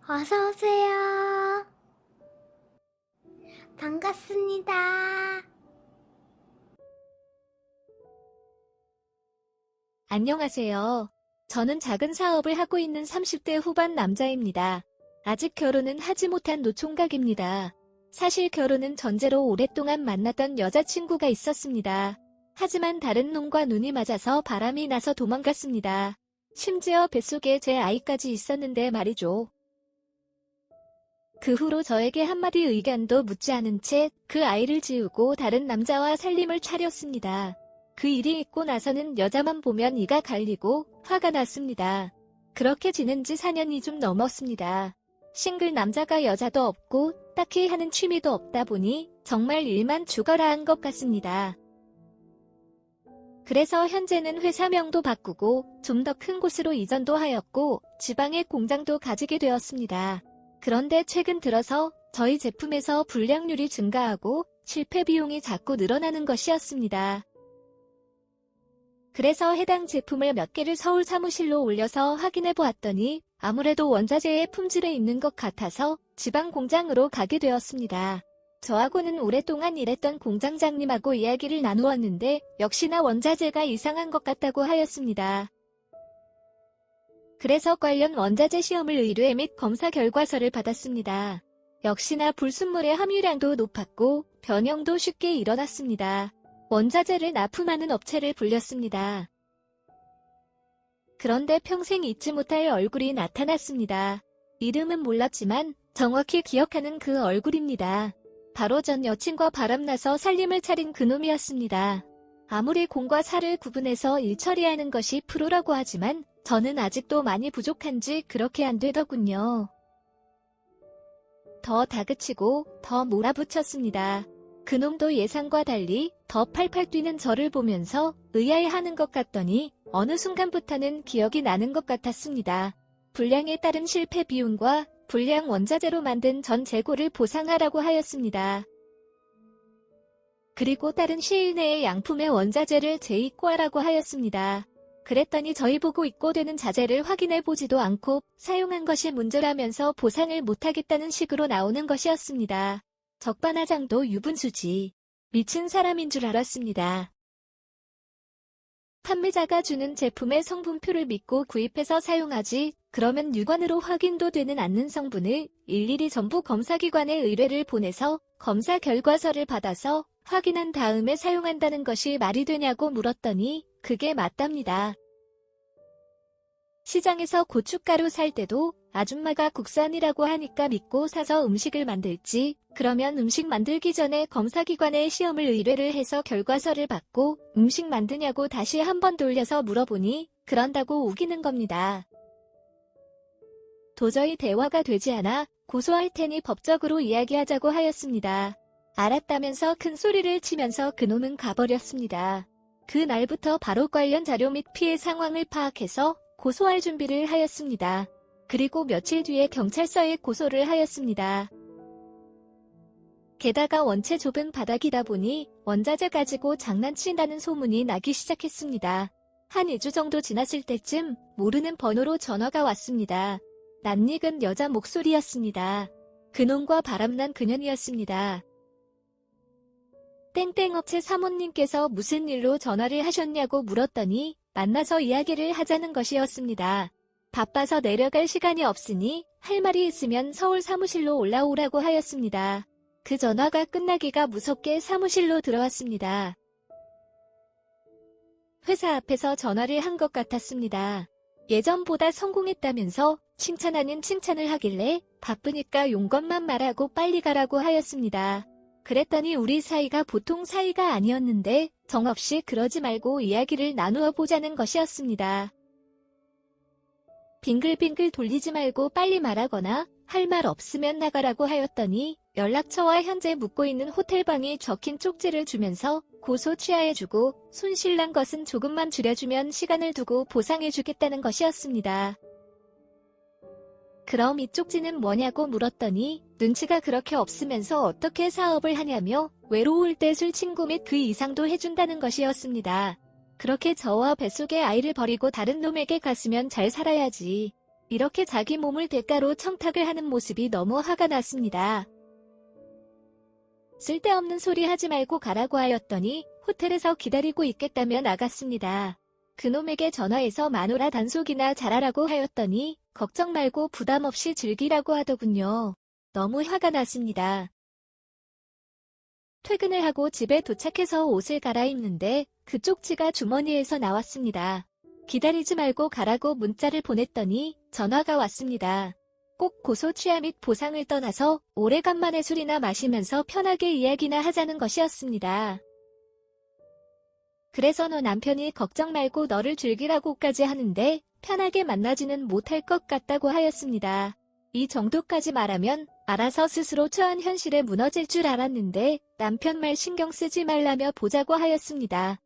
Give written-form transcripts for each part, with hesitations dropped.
어서 오세요. 반갑습니다. 안녕하세요. 저는 작은 사업을 하고 있는 30대 후반 남자입니다. 아직 결혼은 하지 못한 노총각입니다. 사실 결혼은 전제로 오랫동안 만났던 여자친구가 있었습니다. 하지만 다른 놈과 눈이 맞아서 바람이 나서 도망갔습니다. 심지어 뱃속에 제 아이까지 있었는데 말이죠. 그 후로 저에게 한마디 의견도 묻지 않은 채 그 아이를 지우고 다른 남자와 살림을 차렸습니다. 그 일이 있고 나서는 여자만 보면 이가 갈리고 화가 났습니다. 그렇게 지낸 지 4년이 좀 넘었습니다. 싱글 남자가 여자도 없고 딱히 하는 취미도 없다 보니 정말 일만 죽어라 한 것 같습니다. 그래서 현재는 회사명도 바꾸고 좀 더 큰 곳으로 이전도 하였고 지방에 공장도 가지게 되었습니다. 그런데 최근 들어서 저희 제품에서 불량률이 증가하고 실패 비용이 자꾸 늘어나는 것이었습니다. 그래서 해당 제품을 몇 개를 서울 사무실로 올려서 확인해 보았더니 아무래도 원자재의 품질에 있는 것 같아서 지방 공장으로 가게 되었습니다. 저하고는 오랫동안 일했던 공장장님하고 이야기를 나누었는데 역시나 원자재가 이상한 것 같다고 하였습니다. 그래서 관련 원자재 시험을 의뢰 및 검사 결과서를 받았습니다. 역시나 불순물의 함유량도 높았고 변형도 쉽게 일어났습니다. 원자재를 납품하는 업체를 불렸습니다. 그런데 평생 잊지 못할 얼굴이 나타났습니다. 이름은 몰랐지만 정확히 기억하는 그 얼굴입니다. 바로 전 여친과 바람나서 살림을 차린 그놈이었습니다. 아무리 공과 사를 구분해서 일 처리하는 것이 프로라고 하지만 저는 아직도 많이 부족한지 그렇게 안 되더군요. 더 다그치고 더 몰아붙였습니다. 그놈도 예상과 달리 더 팔팔 뛰는 저를 보면서 의아해하는 것 같더니 어느 순간부터는 기억이 나는 것 같았습니다. 불량에 따른 실패 비용과 불량 원자재로 만든 전 재고를 보상하라고 하였습니다. 그리고 다른 시일 내에 양품의 원자재를 재입고하라고 하였습니다. 그랬더니 저희 보고 입고되는 자재를 확인해보지도 않고 사용한 것이 문제라면서 보상을 못하겠다는 식으로 나오는 것이었습니다. 적반하장도 유분수지. 미친 사람인 줄 알았습니다. 판매자가 주는 제품의 성분표를 믿고 구입해서 사용하지 그러면 유관으로 확인도 되는 않는 성분을 일일이 전부 검사기관에 의뢰를 보내서 검사 결과서를 받아서 확인한 다음에 사용한다는 것이 말이 되냐고 물었더니 그게 맞답니다. 시장에서 고춧가루 살 때도 아줌마가 국산이라고 하니까 믿고 사서 음식을 만들지 그러면 음식 만들기 전에 검사기관에 시험을 의뢰를 해서 결과서를 받고 음식 만드냐고 다시 한 번 돌려서 물어보니 그런다고 우기는 겁니다. 도저히 대화가 되지 않아 고소할 테니 법적으로 이야기하자고 하였습니다. 알았다면서 큰 소리를 치면서 그놈은 가버렸습니다. 그날부터 바로 관련 자료 및 피해 상황을 파악해서 고소할 준비를 하였습니다. 그리고 며칠 뒤에 경찰서에 고소를 하였습니다. 게다가 원체 좁은 바닥이다 보니 원자재 가지고 장난친다는 소문이 나기 시작했습니다. 한 2주 정도 지났을 때쯤 모르는 번호로 전화가 왔습니다. 낯익은 여자 목소리였습니다. 그놈과 바람난 그년이었습니다. 땡땡 업체 사모님께서 무슨 일로 전화를 하셨냐고 물었더니 만나서 이야기를 하자는 것이었습니다. 바빠서 내려갈 시간이 없으니 할 말이 있으면 서울 사무실로 올라오라고 하였습니다. 그 전화가 끝나기가 무섭게 사무실로 들어왔습니다. 회사 앞에서 전화를 한 것 같았습니다. 예전보다 성공했다면서 칭찬 아닌 칭찬을 하길래 바쁘니까 용건만 말하고 빨리 가라고 하였습니다. 그랬더니 우리 사이가 보통 사이가 아니었는데 정없이 그러지 말고 이야기를 나누어 보자는 것이었습니다. 빙글빙글 돌리지 말고 빨리 말하거나 할 말 없으면 나가라고 하였더니 연락처와 현재 묵고 있는 호텔방이 적힌 쪽지를 주면서 고소 취하해주고 손실난 것은 조금만 줄여주면 시간을 두고 보상해주겠다는 것이었습니다. 그럼 이 쪽지는 뭐냐고 물었더니 눈치가 그렇게 없으면서 어떻게 사업을 하냐며 외로울 때 술 친구 및 그 이상도 해준다는 것이었습니다. 그렇게 저와 뱃속의 아이를 버리고 다른 놈에게 갔으면 잘 살아야지. 이렇게 자기 몸을 대가로 청탁을 하는 모습이 너무 화가 났습니다. 쓸데없는 소리 하지 말고 가라고 하였더니 호텔에서 기다리고 있겠다며 나갔습니다. 그놈에게 전화해서 마누라 단속이나 잘하라고 하였더니 걱정 말고 부담 없이 즐기라고 하더군요. 너무 화가 났습니다. 퇴근을 하고 집에 도착해서 옷을 갈아입는데 그 쪽지가 주머니에서 나왔습니다. 기다리지 말고 가라고 문자를 보냈더니 전화가 왔습니다. 꼭 고소 취하 및 보상을 떠나서 오래간만에 술이나 마시면서 편하게 이야기나 하자는 것이었습니다. 그래서 너 남편이 걱정 말고 너를 즐기라고까지 하는데 편하게 만나지는 못할 것 같다고 하였습니다. 이 정도까지 말하면 알아서 스스로 처한 현실에 무너질 줄 알았는데 남편 말 신경 쓰지 말라며 보자고 하였습니다.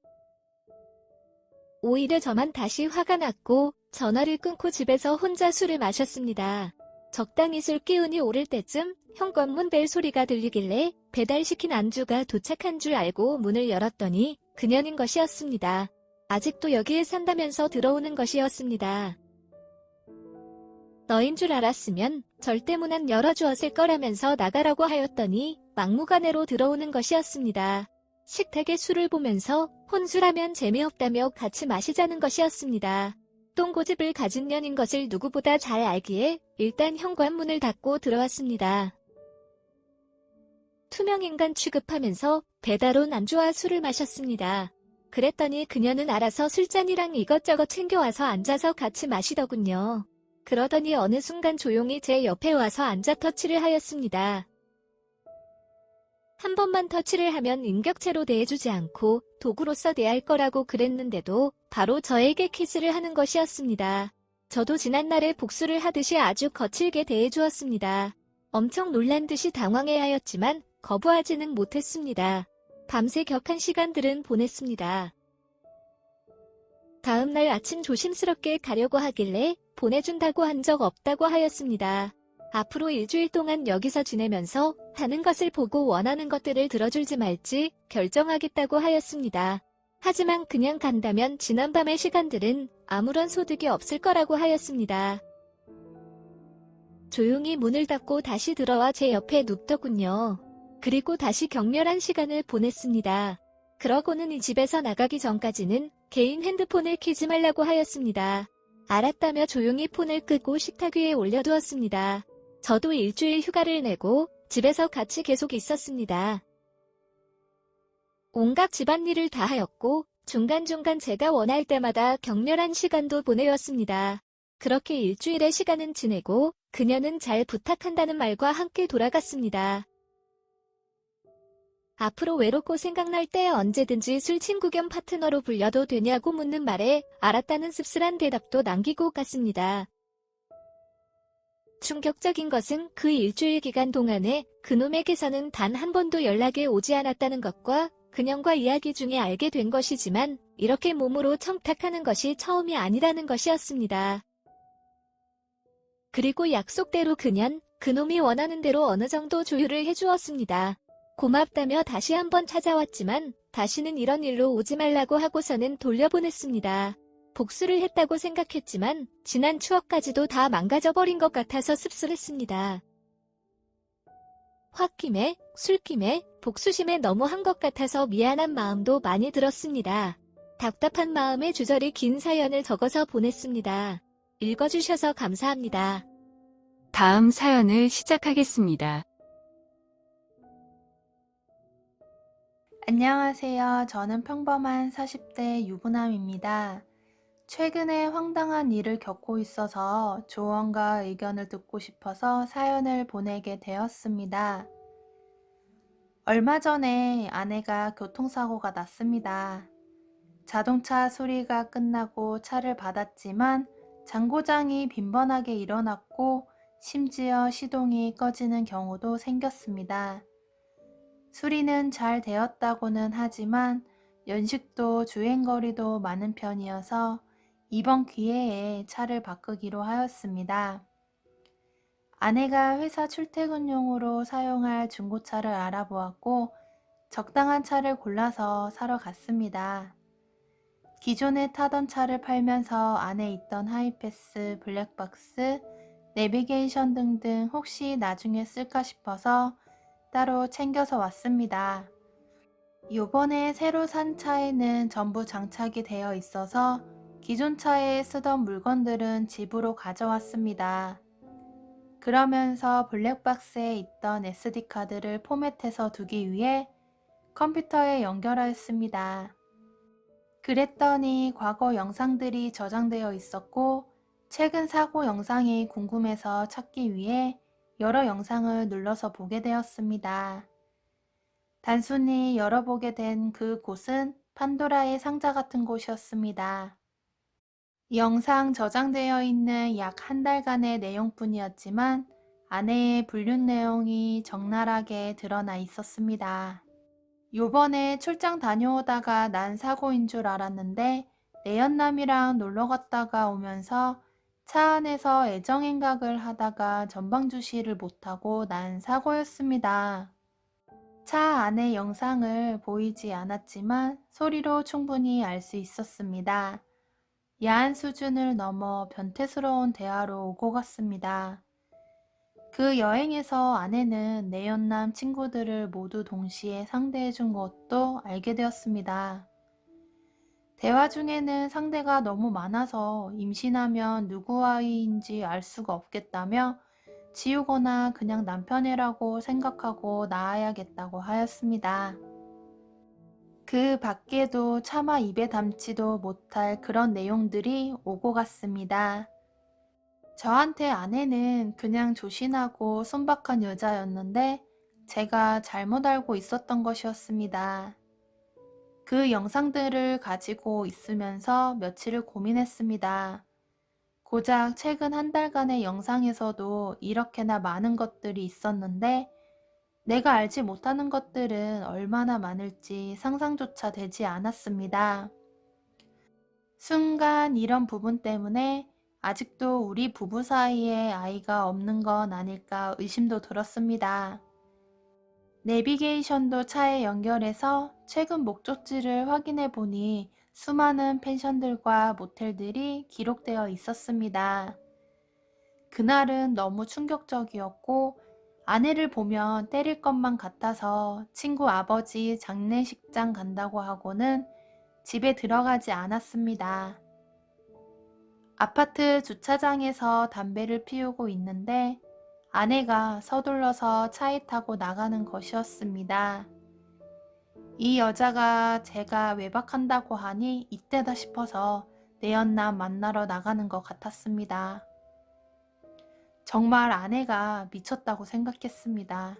오히려 저만 다시 화가 났고 전화를 끊고 집에서 혼자 술을 마셨습니다. 적당히 술 기운이 오를 때쯤 현관문 벨 소리가 들리길래 배달시킨 안주가 도착한 줄 알고 문을 열었더니 그년인 것이었습니다. 아직도 여기에 산다면서 들어오는 것이었습니다. 너인 줄 알았으면 절대 문 안 열어주었을 거라면서 나가라고 하였더니 막무가내로 들어오는 것이었습니다. 식탁에 술을 보면서 혼술하면 재미없다며 같이 마시자는 것이었습니다. 똥고집을 가진 년인 것을 누구보다 잘 알기에 일단 현관문을 닫고 들어왔습니다. 투명인간 취급하면서 배달 온 안주와 술을 마셨습니다. 그랬더니 그녀는 알아서 술잔이랑 이것저것 챙겨와서 앉아서 같이 마시더군요. 그러더니 어느 순간 조용히 제 옆에 와서 앉아 터치를 하였습니다. 한 번만 터치를 하면 인격체로 대해주지 않고 도구로서 대할 거라고 그랬는데도 바로 저에게 키스를 하는 것이었습니다. 저도 지난날에 복수를 하듯이 아주 거칠게 대해주었습니다. 엄청 놀란 듯이 당황해하였지만 거부하지는 못했습니다. 밤새 격한 시간들은 보냈습니다. 다음날 아침 조심스럽게 가려고 하길래 보내준다고 한 적 없다고 하였습니다. 앞으로 일주일 동안 여기서 지내면서 하는 것을 보고 원하는 것들을 들어줄지 말지 결정하겠다고 하였습니다. 하지만 그냥 간다면 지난밤의 시간들은 아무런 소득이 없을 거라고 하였습니다. 조용히 문을 닫고 다시 들어와 제 옆에 눕더군요. 그리고 다시 격렬한 시간을 보냈습니다. 그러고는 이 집에서 나가기 전까지는 개인 핸드폰을 켜지 말라고 하였습니다. 알았다며 조용히 폰을 끄고 식탁 위에 올려두었습니다. 저도 일주일 휴가를 내고 집에서 같이 계속 있었습니다. 온갖 집안일을 다 하였고 중간중간 제가 원할 때마다 격렬한 시간도 보내었습니다. 그렇게 일주일의 시간은 지내고 그녀는 잘 부탁한다는 말과 함께 돌아갔습니다. 앞으로 외롭고 생각날 때 언제든지 술 친구 겸 파트너로 불려도 되냐고 묻는 말에 알았다는 씁쓸한 대답도 남기고 갔습니다. 충격적인 것은 그 일주일 기간 동안에 그놈에게서는 단 한 번도 연락이 오지 않았다는 것과 그년과 이야기 중에 알게 된 것이지만 이렇게 몸으로 청탁하는 것이 처음이 아니라는 것이었습니다. 그리고 약속대로 그놈이 원하는 대로 어느 정도 조율을 해주었습니다. 고맙다며 다시 한번 찾아왔지만 다시는 이런 일로 오지 말라고 하고서는 돌려보냈습니다. 복수를 했다고 생각했지만 지난 추억까지도 다 망가져버린 것 같아서 씁쓸했습니다. 홧김에, 술김에, 복수심에 너무 한 것 같아서 미안한 마음도 많이 들었습니다. 답답한 마음에 주저리 긴 사연을 적어서 보냈습니다. 읽어주셔서 감사합니다. 다음 사연을 시작하겠습니다. 안녕하세요. 저는 평범한 40대 유부남입니다. 최근에 황당한 일을 겪고 있어서 조언과 의견을 듣고 싶어서 사연을 보내게 되었습니다. 얼마 전에 아내가 교통사고가 났습니다. 자동차 수리가 끝나고 차를 받았지만 장고장이 빈번하게 일어났고 심지어 시동이 꺼지는 경우도 생겼습니다. 수리는 잘 되었다고는 하지만 연식도 주행거리도 많은 편이어서 이번 기회에 차를 바꾸기로 하였습니다. 아내가 회사 출퇴근용으로 사용할 중고차를 알아보았고 적당한 차를 골라서 사러 갔습니다. 기존에 타던 차를 팔면서 안에 있던 하이패스, 블랙박스, 내비게이션 등등 혹시 나중에 쓸까 싶어서 따로 챙겨서 왔습니다. 요번에 새로 산 차에는 전부 장착이 되어 있어서 기존 차에 쓰던 물건들은 집으로 가져왔습니다. 그러면서 블랙박스에 있던 SD카드를 포맷해서 두기 위해 컴퓨터에 연결하였습니다. 그랬더니 과거 영상들이 저장되어 있었고 최근 사고 영상이 궁금해서 찾기 위해 여러 영상을 눌러서 보게 되었습니다. 단순히 열어보게 된 그 곳은 판도라의 상자 같은 곳이었습니다. 영상 저장되어 있는 약 한 달간의 내용뿐이었지만 안에 불륜 내용이 적나라하게 드러나 있었습니다. 요번에 출장 다녀오다가 난 사고인 줄 알았는데 내연남이랑 놀러 갔다가 오면서 차 안에서 애정행각을 하다가 전방 주시를 못하고 난 사고였습니다. 차 안의 영상을 보이지 않았지만 소리로 충분히 알 수 있었습니다. 야한 수준을 넘어 변태스러운 대화로 오고 갔습니다. 그 여행에서 아내는 내연남 친구들을 모두 동시에 상대해 준 것도 알게 되었습니다. 대화 중에는 상대가 너무 많아서 임신하면 누구와인지 알 수가 없겠다며 지우거나 그냥 남편이라고 생각하고 낳아야겠다고 하였습니다. 그 밖에도 차마 입에 담지도 못할 그런 내용들이 오고 갔습니다. 저한테 아내는 그냥 조신하고 순박한 여자였는데 제가 잘못 알고 있었던 것이었습니다. 그 영상들을 가지고 있으면서 며칠을 고민했습니다. 고작 최근 한 달간의 영상에서도 이렇게나 많은 것들이 있었는데 내가 알지 못하는 것들은 얼마나 많을지 상상조차 되지 않았습니다. 순간 이런 부분 때문에 아직도 우리 부부 사이에 아이가 없는 건 아닐까 의심도 들었습니다. 내비게이션도 차에 연결해서 최근 목적지를 확인해 보니 수많은 펜션들과 모텔들이 기록되어 있었습니다. 그날은 너무 충격적이었고 아내를 보면 때릴 것만 같아서 친구 아버지 장례식장 간다고 하고는 집에 들어가지 않았습니다. 아파트 주차장에서 담배를 피우고 있는데 아내가 서둘러서 차에 타고 나가는 것이었습니다. 이 여자가 제가 외박한다고 하니 이때다 싶어서 내연남 만나러 나가는 것 같았습니다. 정말 아내가 미쳤다고 생각했습니다.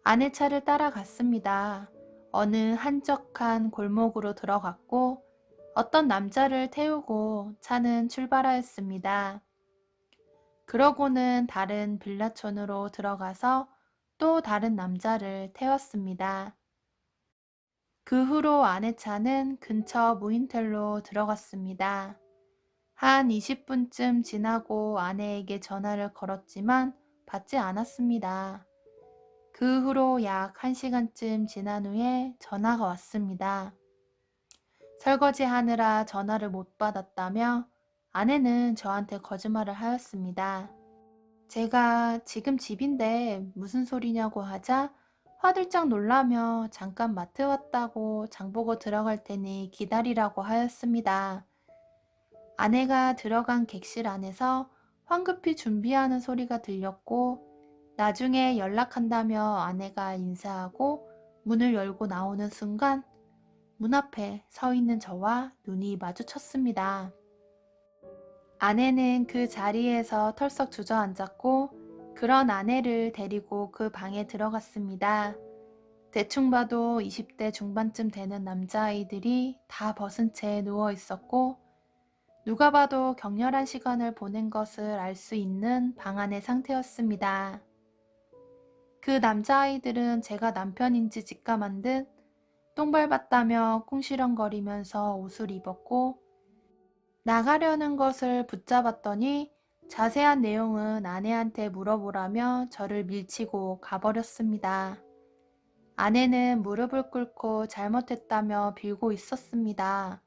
아내 차를 따라갔습니다. 어느 한적한 골목으로 들어갔고 어떤 남자를 태우고 차는 출발하였습니다. 그러고는 다른 빌라촌으로 들어가서 또 다른 남자를 태웠습니다. 그 후로 아내 차는 근처 무인텔로 들어갔습니다. 한 20분쯤 지나고 아내에게 전화를 걸었지만 받지 않았습니다. 그 후로 약 1시간쯤 지난 후에 전화가 왔습니다. 설거지하느라 전화를 못 받았다며 아내는 저한테 거짓말을 하였습니다. 제가 지금 집인데 무슨 소리냐고 하자 화들짝 놀라며 잠깐 마트 왔다고 장보고 들어갈 테니 기다리라고 하였습니다. 아내가 들어간 객실 안에서 황급히 준비하는 소리가 들렸고 나중에 연락한다며 아내가 인사하고 문을 열고 나오는 순간 문 앞에 서 있는 저와 눈이 마주쳤습니다. 아내는 그 자리에서 털썩 주저앉았고 그런 아내를 데리고 그 방에 들어갔습니다. 대충 봐도 20대 중반쯤 되는 남자아이들이 다 벗은 채 누워 있었고 누가 봐도 격렬한 시간을 보낸 것을 알 수 있는 방 안의 상태였습니다. 그 남자아이들은 제가 남편인지 직감한 듯 똥밟았다며 꿍시렁거리면서 옷을 입었고 나가려는 것을 붙잡았더니 자세한 내용은 아내한테 물어보라며 저를 밀치고 가버렸습니다. 아내는 무릎을 꿇고 잘못했다며 빌고 있었습니다.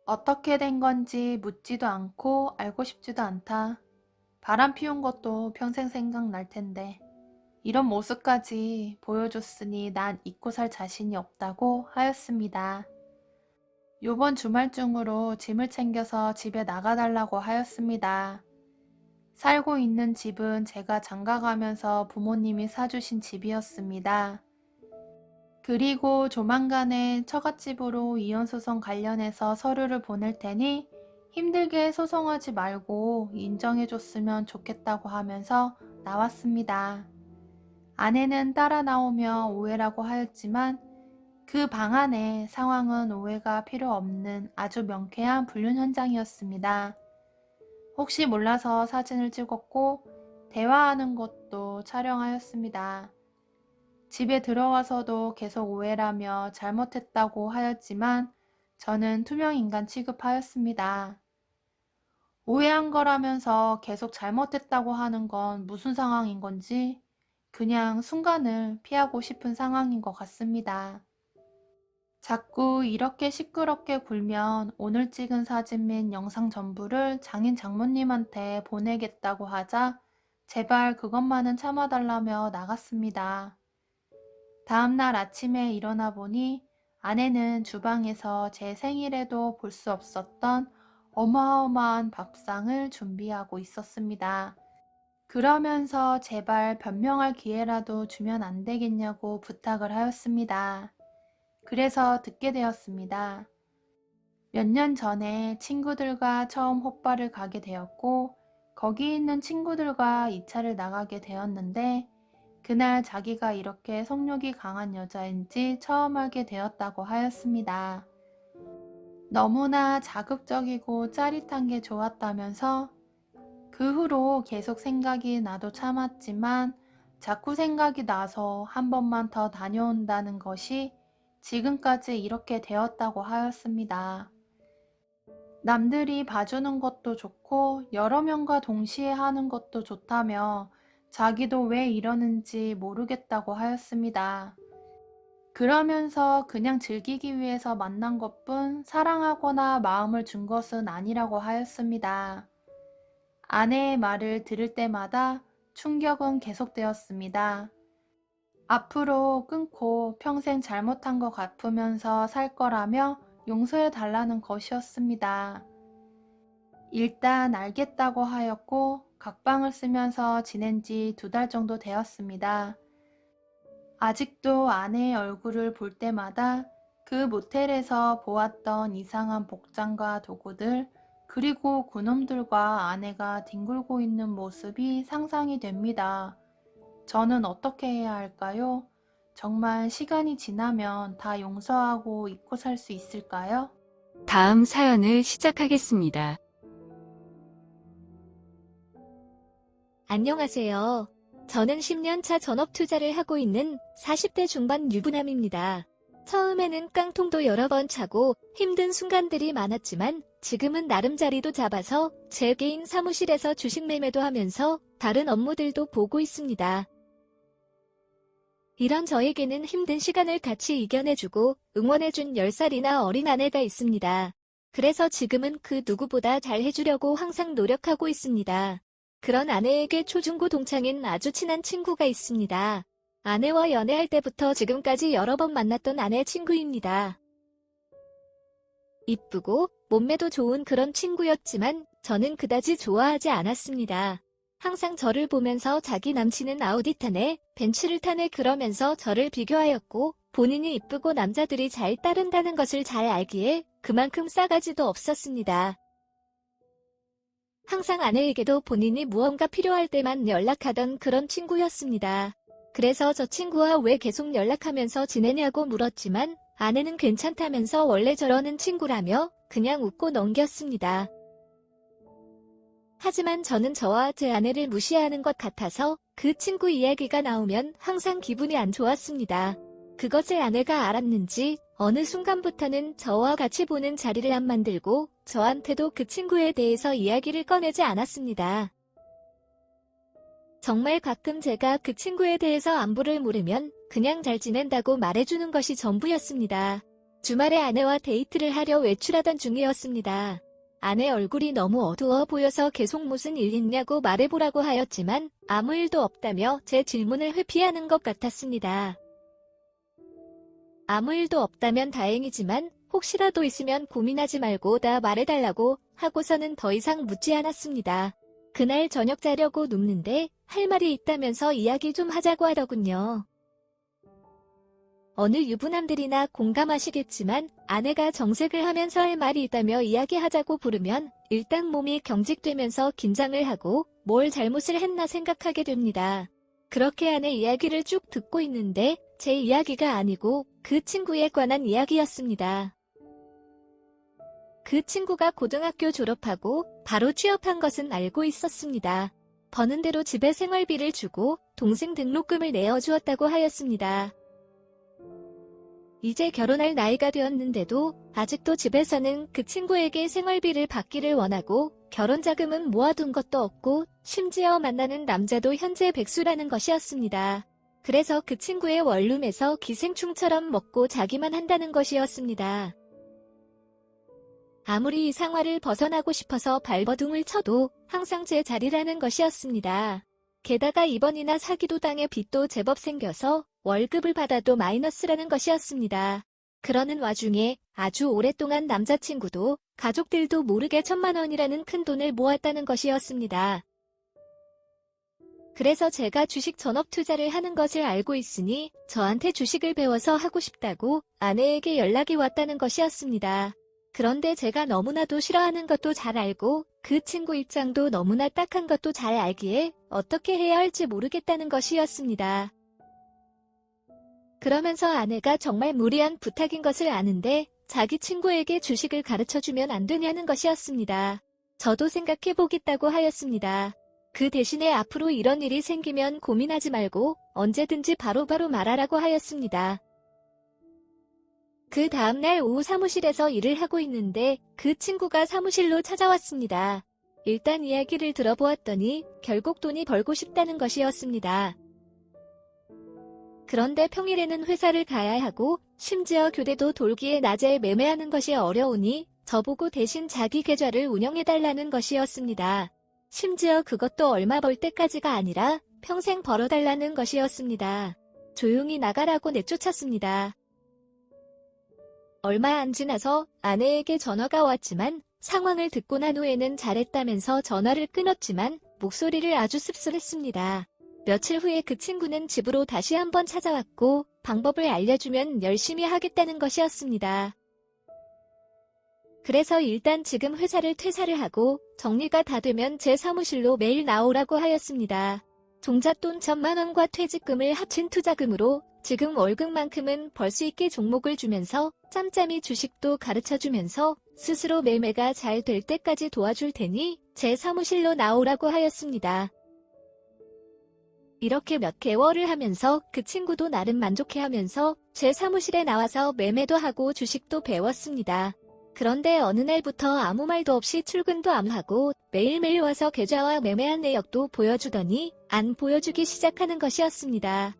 어떻게 된 건지 묻지도 않고 알고 싶지도 않다. 바람 피운 것도 평생 생각날 텐데. 이런 모습까지 보여줬으니 난 잊고 살 자신이 없다고 하였습니다. 요번 주말 중으로 짐을 챙겨서 집에 나가달라고 하였습니다. 살고 있는 집은 제가 장가가면서 부모님이 사주신 집이었습니다. 그리고 조만간에 처갓집으로 이혼소송 관련해서 서류를 보낼 테니 힘들게 소송하지 말고 인정해줬으면 좋겠다고 하면서 나왔습니다. 아내는 따라 나오며 오해라고 하였지만 그 방 안의 상황은 오해가 필요 없는 아주 명쾌한 불륜 현장이었습니다. 혹시 몰라서 사진을 찍었고 대화하는 것도 촬영하였습니다. 집에 들어와서도 계속 오해라며 잘못했다고 하였지만 저는 투명인간 취급하였습니다. 오해한 거라면서 계속 잘못했다고 하는 건 무슨 상황인 건지 그냥 순간을 피하고 싶은 상황인 것 같습니다. 자꾸 이렇게 시끄럽게 굴면 오늘 찍은 사진 및 영상 전부를 장인 장모님한테 보내겠다고 하자 제발 그것만은 참아달라며 나갔습니다. 다음날 아침에 일어나 보니 아내는 주방에서 제 생일에도 볼 수 없었던 어마어마한 밥상을 준비하고 있었습니다. 그러면서 제발 변명할 기회라도 주면 안 되겠냐고 부탁을 하였습니다. 그래서 듣게 되었습니다. 몇 년 전에 친구들과 처음 호빠를 가게 되었고 거기 있는 친구들과 2차를 나가게 되었는데 그날 자기가 이렇게 성욕이 강한 여자인지 처음 알게 되었다고 하였습니다. 너무나 자극적이고 짜릿한 게 좋았다면서 그 후로 계속 생각이 나도 참았지만 자꾸 생각이 나서 한 번만 더 다녀온다는 것이 지금까지 이렇게 되었다고 하였습니다. 남들이 봐주는 것도 좋고 여러 명과 동시에 하는 것도 좋다며 자기도 왜 이러는지 모르겠다고 하였습니다. 그러면서 그냥 즐기기 위해서 만난 것뿐 사랑하거나 마음을 준 것은 아니라고 하였습니다. 아내의 말을 들을 때마다 충격은 계속되었습니다. 앞으로 끊고 평생 잘못한 것 갚으면서 살 거라며 용서해 달라는 것이었습니다. 일단 알겠다고 하였고 각방을 쓰면서 지낸 지 2달 정도 되었습니다. 아직도 아내의 얼굴을 볼 때마다 그 모텔에서 보았던 이상한 복장과 도구들 그리고 그놈들과 아내가 뒹굴고 있는 모습이 상상이 됩니다. 저는 어떻게 해야 할까요? 정말 시간이 지나면 다 용서하고 잊고 살 수 있을까요? 다음 사연을 시작하겠습니다. 안녕하세요. 저는 10년 차 전업 투자를 하고 있는 40대 중반 유부남입니다. 처음에는 깡통도 여러 번 차고 힘든 순간들이 많았지만 지금은 나름 자리도 잡아서 제 개인 사무실에서 주식 매매도 하면서 다른 업무들도 보고 있습니다. 이런 저에게는 힘든 시간을 같이 이겨내주고 응원해준 10살이나 어린 아내가 있습니다. 그래서 지금은 그 누구보다 잘 해주려고 항상 노력하고 있습니다. 그런 아내에게 초중고 동창인 아주 친한 친구가 있습니다. 아내와 연애할 때부터 지금까지 여러 번 만났던 아내 친구입니다. 이쁘고 몸매도 좋은 그런 친구였지만 저는 그다지 좋아하지 않았습니다. 항상 저를 보면서 자기 남친은 아우디 타네, 벤츠를 타네 그러면서 저를 비교하였고 본인이 이쁘고 남자들이 잘 따른다는 것을 잘 알기에 그만큼 싸가지도 없었습니다. 항상 아내에게도 본인이 무언가 필요할 때만 연락하던 그런 친구였습니다. 그래서 저 친구와 왜 계속 연락하면서 지내냐고 물었지만 아내는 괜찮다면서 원래 저러는 친구라며 그냥 웃고 넘겼습니다. 하지만 저는 저와 제 아내를 무시하는 것 같아서 그 친구 이야기가 나오면 항상 기분이 안 좋았습니다. 그것을 아내가 알았는지 어느 순간부터는 저와 같이 보는 자리를 안 만들고 저한테도 그 친구에 대해서 이야기를 꺼내지 않았습니다. 정말 가끔 제가 그 친구에 대해서 안부를 물으면 그냥 잘 지낸다고 말해주는 것이 전부였습니다. 주말에 아내와 데이트를 하려 외출하던 중이었습니다. 아내 얼굴이 너무 어두워 보여서 계속 무슨 일 있냐고 말해보라고 하였지만 아무 일도 없다며 제 질문을 회피하는 것 같았습니다. 아무 일도 없다면 다행이지만 혹시라도 있으면 고민하지 말고 다 말해달라고 하고서는 더 이상 묻지 않았습니다. 그날 저녁 자려고 눕는데 할 말이 있다면서 이야기 좀 하자고 하더군요. 어느 유부남들이나 공감하시겠지만 아내가 정색을 하면서 할 말이 있다며 이야기하자고 부르면 일단 몸이 경직되면서 긴장을 하고 뭘 잘못을 했나 생각하게 됩니다. 그렇게 아내 이야기를 쭉 듣고 있는데 제 이야기가 아니고 그 친구에 관한 이야기였습니다. 그 친구가 고등학교 졸업하고 바로 취업한 것은 알고 있었습니다. 버는 대로 집에 생활비를 주고 동생 등록금을 내어주었다고 하였습니다. 이제 결혼할 나이가 되었는데도 아직도 집에서는 그 친구에게 생활비를 받기를 원하고 결혼 자금은 모아둔 것도 없고 심지어 만나는 남자도 현재 백수라는 것이었습니다. 그래서 그 친구의 원룸에서 기생충처럼 먹고 자기만 한다는 것이었습니다. 아무리 이 생활을 벗어나고 싶어서 발버둥을 쳐도 항상 제 자리라는 것이었습니다. 게다가 이번이나 사기도 당해 빚도 제법 생겨서 월급을 받아도 마이너스라는 것이었습니다. 그러는 와중에 아주 오랫동안 남자친구도 가족들도 모르게 1,000만 원이라는 큰 돈을 모았다는 것이었습니다. 그래서 제가 주식 전업 투자를 하는 것을 알고 있으니 저한테 주식을 배워서 하고 싶다고 아내에게 연락이 왔다는 것이었습니다. 그런데 제가 너무나도 싫어하는 것도 잘 알고 그 친구 입장도 너무나 딱한 것도 잘 알기에 어떻게 해야 할지 모르겠다는 것이었습니다. 그러면서 아내가 정말 무리한 부탁인 것을 아는데 자기 친구에게 주식을 가르쳐주면 안 되냐는 것이었습니다. 저도 생각해보겠다고 하였습니다. 그 대신에 앞으로 이런 일이 생기면 고민하지 말고 언제든지 바로바로 말하라고 하였습니다. 그 다음날 오후 사무실에서 일을 하고 있는데 그 친구가 사무실로 찾아왔습니다. 일단 이야기를 들어보았더니 결국 돈이 벌고 싶다는 것이었습니다. 그런데 평일에는 회사를 가야 하고 심지어 교대도 돌기에 낮에 매매하는 것이 어려우니 저보고 대신 자기 계좌를 운영해달라는 것이었습니다. 심지어 그것도 얼마 벌 때까지가 아니라 평생 벌어달라는 것이었습니다. 조용히 나가라고 내쫓았습니다. 얼마 안 지나서 아내에게 전화가 왔지만 상황을 듣고 난 후에는 잘했다면서 전화를 끊었지만 목소리를 아주 씁쓸했습니다. 며칠 후에 그 친구는 집으로 다시 한번 찾아왔고 방법을 알려주면 열심히 하겠다는 것이었습니다. 그래서 일단 지금 회사를 퇴사를 하고 정리가 다 되면 제 사무실로 매일 나오라고 하였습니다. 종잣돈 1,000만 원과 퇴직금을 합친 투자금으로 지금 월급만큼은 벌 수 있게 종목을 주면서 짬짬이 주식도 가르쳐주면서 스스로 매매가 잘 될 때까지 도와줄 테니 제 사무실로 나오라고 하였습니다. 이렇게 몇 개월을 하면서 그 친구도 나름 만족해하면서 제 사무실에 나와서 매매도 하고 주식도 배웠습니다. 그런데 어느 날부터 아무 말도 없이 출근도 안 하고 매일매일 와서 계좌와 매매한 내역도 보여주더니 안 보여주기 시작하는 것이었습니다.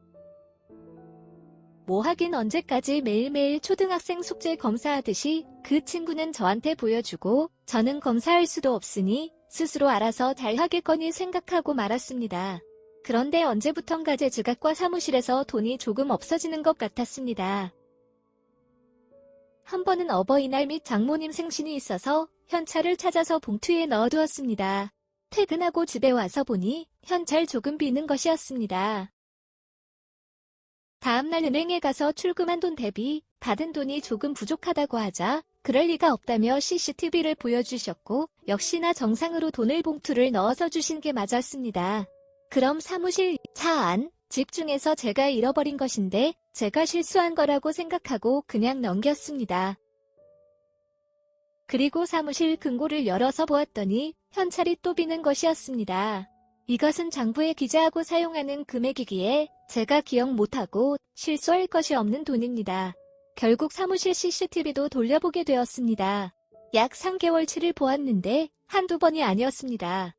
뭐 하긴 언제까지 매일매일 초등학생 숙제 검사하듯이 그 친구는 저한테 보여주고 저는 검사할 수도 없으니 스스로 알아서 잘 하겠거니 생각하고 말았습니다. 그런데 언제부턴가 제 지갑과 사무실에서 돈이 조금 없어지는 것 같았습니다. 한 번은 어버이날 및 장모님 생신이 있어서 현찰을 찾아서 봉투에 넣어두었습니다. 퇴근하고 집에 와서 보니 현찰 조금 비는 것이었습니다. 다음날 은행에 가서 출금한 돈 대비 받은 돈이 조금 부족하다고 하자 그럴 리가 없다며 CCTV를 보여주셨고 역시나 정상으로 돈을 봉투를 넣어서 주신 게 맞았습니다. 그럼 사무실, 차 안, 집 중에서 제가 잃어버린 것인데 제가 실수한 거라고 생각하고 그냥 넘겼습니다. 그리고 사무실 금고를 열어서 보았더니 현찰이 또 비는 것이었습니다. 이것은 장부에 기재하고 사용하는 금액이기에 제가 기억 못하고 실수할 것이 없는 돈입니다. 결국 사무실 CCTV도 돌려보게 되었습니다. 약 3개월치를 보았는데 한두 번이 아니었습니다.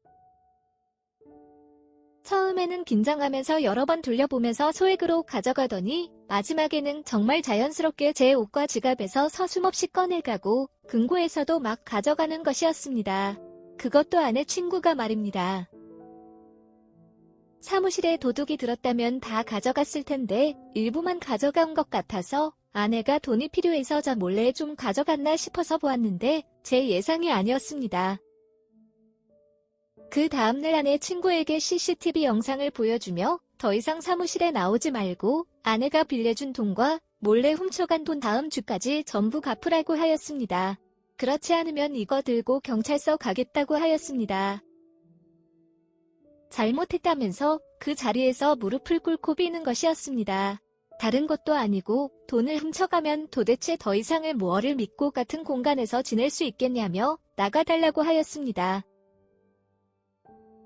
처음에는 긴장하면서 여러 번 돌려보면서 소액으로 가져가더니 마지막에는 정말 자연스럽게 제 옷과 지갑에서 서슴없이 꺼내가고 금고에서도 막 가져가는 것이었습니다. 그것도 아내 친구가 말입니다. 사무실에 도둑이 들었다면 다 가져갔을 텐데 일부만 가져간 것 같아서 아내가 돈이 필요해서 저 몰래 좀 가져갔나 싶어서 보았는데 제 예상이 아니었습니다. 그 다음날 아내 친구에게 CCTV 영상을 보여주며 더 이상 사무실에 나오지 말고 아내가 빌려준 돈과 몰래 훔쳐간 돈 다음 주까지 전부 갚으라고 하였습니다. 그렇지 않으면 이거 들고 경찰서 가겠다고 하였습니다. 잘못했다면서 그 자리에서 무릎을 꿇고 비는 것이었습니다. 다른 것도 아니고 돈을 훔쳐가면 도대체 더 이상을 무엇을 믿고 같은 공간에서 지낼 수 있겠냐며 나가달라고 하였습니다.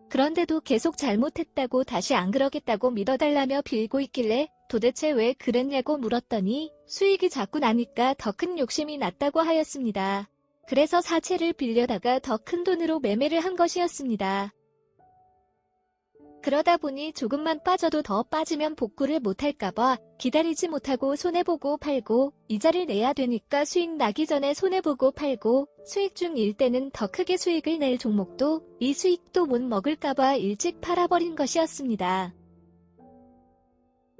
그런데도 계속 잘못했다고 다시 안 그러겠다고 믿어달라며 빌고 있길래 도대체 왜 그랬냐고 물었더니 수익이 자꾸 나니까 더 큰 욕심이 났다고 하였습니다. 그래서 사채를 빌려다가 더 큰 돈으로 매매를 한 것이었습니다. 그러다 보니 조금만 빠져도 더 빠지면 복구를 못할까봐 기다리지 못하고 손해보고 팔고 이자를 내야 되니까 수익 나기 전에 손해보고 팔고 수익 중일 때는 더 크게 수익을 낼 종목도 이 수익도 못 먹을까봐 일찍 팔아버린 것이었습니다.